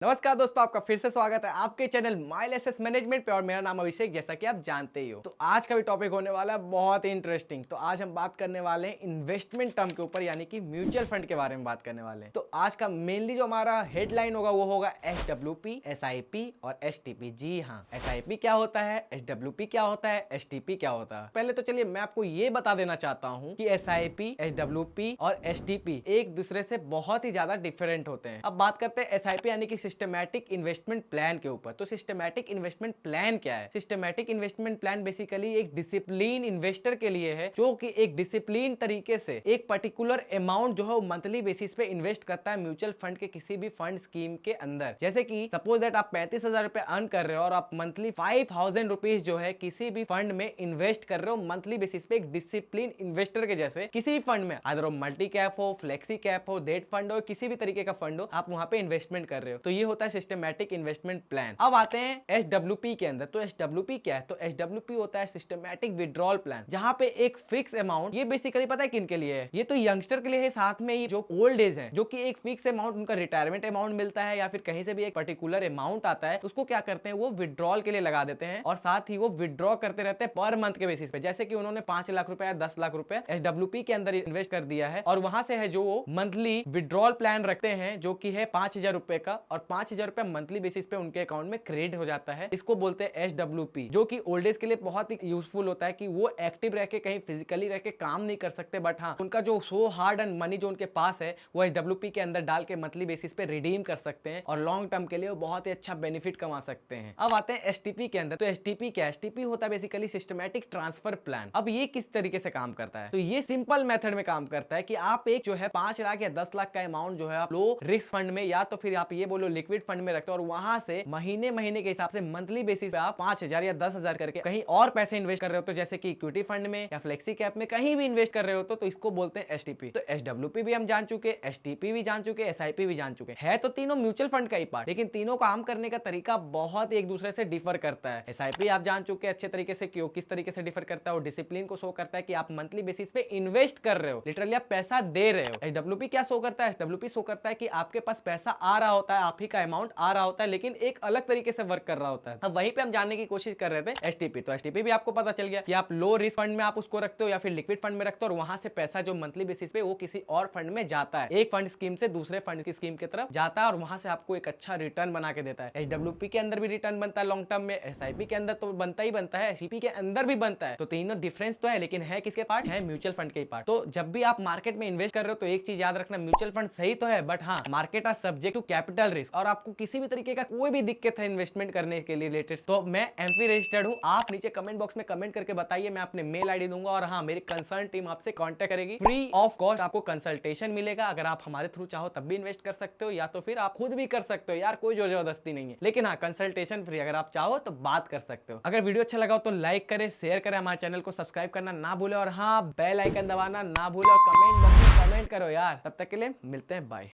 नमस्कार दोस्तों, आपका फिर से स्वागत है आपके चैनल माइल एसेस मैनेजमेंट पे और मेरा नाम अभिषेक, जैसा कि आप जानते ही हो। तो आज का भी टॉपिक होने वाला है बहुत ही इंटरेस्टिंग। तो आज हम बात करने वाले हैं इन्वेस्टमेंट टर्म के ऊपर, यानी कि म्यूचुअल फंड के बारे में बात करने वाले हैं। तो आज का मेनली जो हमारा हेडलाइन होगा वो होगा SWP, SIP और STP। जी हाँ, SIP क्या होता है, SWP क्या होता है, STP क्या होता है। पहले तो चलिए मैं आपको ये बता देना चाहता हूँ कि SIP, SWP और STP एक दूसरे से बहुत ही ज्यादा डिफरेंट होते हैं। अब बात करते हैं SIP यानी कि सिस्टमैटिक इन्वेस्टमेंट प्लान के ऊपर। तो सिस्टमैटिक इन्वेस्टमेंट प्लान क्या है? सिस्टमैटिक इन्वेस्टमेंट प्लान बेसिकली एक डिसिप्लिन इन्वेस्टर के लिए है, जो कि एक डिसिप्लिन तरीके से एक पर्टिकुलर अमाउंट जो है वो मंथली बेसिस पे इन्वेस्ट करता है म्यूचुअल फंड के किसी भी फंड स्कीम के अंदर। जैसे कि सपोज दैट आप 35,000 रुपए अर्न कर रहे हो और आप मंथली 5,000 रुपीज जो है किसी भी फंड में इन्वेस्ट कर रहे हो मंथली बेसिस पे, एक डिसिप्लिन इन्वेस्टर के जैसे किसी भी फंड में, अगर वो मल्टी कैप हो, फ्लेक्सी कैप हो, डेट फंड हो, किसी भी तरीके का फंड हो, आप वहां पे इन्वेस्टमेंट कर रहे हो। तो ये होता है सिस्टमैटिक इन्वेस्टमेंट प्लान। अब आते हैं SWP के अंदर। तो SWP क्या है? तो SWP होता है सिस्टमैटिक विड्रॉल प्लान, जहां पे एक फिक्स अमाउंट, ये बेसिकली पता है किन के लिए है? ये तो यंगस्टर के लिए है, साथ में ये जो ओल्ड एज है, जो कि एक फिक्स अमाउंट उनका रिटायरमेंट अमाउंट मिलता है या फिर कहीं से भी एक पर्टिकुलर अमाउंट आता है, उसको क्या करते हैं वो विड्रॉल के लिए लगा देते हैं और साथ ही वो विड्रॉ करते रहते हैं पर मंथ के बेसिस पे। जैसे कि उन्होंने 5 लाख रुपए या 10 लाख रुपए SWP के अंदर इन्वेस्ट कर दिया है और वहां से है जो वो मंथली विड्रॉल प्लान रखते हैं, जो कि है 5,000 रुपए का, और 5,000 रुपए मंथली बेसिस पे उनके अकाउंट में क्रेडिट हो जाता है। इसको बोलते हैं SWP, जो कि ओल्ड एज के लिए बहुत ही यूजफुल होता है कि वो एक्टिव रह के कहीं फिजिकली रह के काम नहीं कर सकते, बट हाँ उनका जो सो हार्ड एंड मनी जो उनके पास है वो SWP के अंदर डाल के मंथली बेसिस पे रिडीम कर सकते हैं और लॉन्ग टर्म के लिए वो बहुत ही अच्छा बेनिफिट कमा सकते हैं। अब आते हैं STP के अंदर। तो STP क्या है? STP होता है बेसिकली सिस्टमैटिक ट्रांसफर प्लान। अब ये किस तरीके से काम करता है? तो ये सिंपल मेथड में काम करता है कि आप एक जो है 5 लाख या 10 लाख का अमाउंट जो है आप लो रिस्क फंड में, या तो फिर आप ये बोलो लिक्विड फंड में रखते हो, और वहां से महीने महीने के हिसाब से मंथली बेसिस पे आप 5,000 या 10,000 करके कहीं और पैसे इन्वेस्ट कर रहे हो, तो जैसे कि इक्विटी फंड में या फ्लेक्सी कैप में कहीं भी इन्वेस्ट कर रहे हो, तो इसको बोलते हैं STP। तो SWP भी हम जान चुके, STP भी जान चुके, SIP भी जान चुके हैं। तो तीनों म्यूचुअल फंड का ही पार्ट, लेकिन तीनों काम करने का तरीका बहुत एक दूसरे से डिफर करता है। SIP आप जान चुके अच्छे तरीके से, क्यों किस तरीके से डिफर करता है, वो डिसिप्लिन को शो करता है कि आप मंथली बेसिस पे इन्वेस्ट कर रहे हो, लिटरली आप पैसा दे रहे हो। SWP क्या शो करता है? SWP शो करता है कि आपके पास पैसा आ रहा होता है, आप ही का अमाउंट आ रहा होता है, लेकिन एक अलग तरीके से वर्क कर रहा होता है। अब वहीं पे हम जानने की कोशिश कर रहे थे STP। तो STP भी आपको पता चल गया कि आप लो रिस्क फंड में आप उसको रखते हो या फिर लिक्विड फंड में रखते हो, और वहां से पैसा जो मंथली बेसिस पे वो किसी और फंड में जाता है, एक फंड स्कीम से दूसरे फंड की स्कीम की तरफ जाता है और वहां से आपको एक अच्छा रिटर्न बना के देता है। SWP के अंदर भी रिटर्न बनता है लॉन्ग टर्म में, SIP के अंदर तो बनता ही बनता है, STP के अंदर भी बनता है। तो तीनों डिफरेंस तो है, लेकिन है किसके पार्ट? है म्यूचुअल फंड के पार्ट। तो जब भी आप मार्केट में इन्वेस्ट कर रहे हो तो एक चीज याद रखना, म्यूचुअल फंड सही तो है, बट हाँ market are subject to capital risk, और आपको किसी भी तरीके का कोई भी दिक्कत है इन्वेस्टमेंट करने के लिए रिलेटेड, तो मैं MP रजिस्टर्ड हूं। आप नीचे कमेंट बॉक्स में कमेंट करके बताइए, मैं अपने मेल ID दूंगा, और हाँ मेरी कंसर्न टीम आपसे कांटेक्ट करेगी। फ्री ऑफ कॉस्ट आपको कंसल्टेशन मिलेगा। अगर आप हमारे थ्रू चाहो तब भी इन्वेस्ट कर सकते हो, या तो फिर आप खुद भी कर सकते हो, यार कोई जोर जबरदस्ती नहीं है, लेकिन हाँ कंसल्टेशन फ्री, अगर आप चाहो तो बात कर सकते हो। अगर वीडियो अच्छा लगा हो तो लाइक करें, शेयर करें, हमारे चैनल को सब्सक्राइब करना ना भूले, और हाँ बेल आइकन दबाना ना भूले, और कमेंट बॉक्स में कमेंट करो यार। तब तक के लिए मिलते हैं, बाय।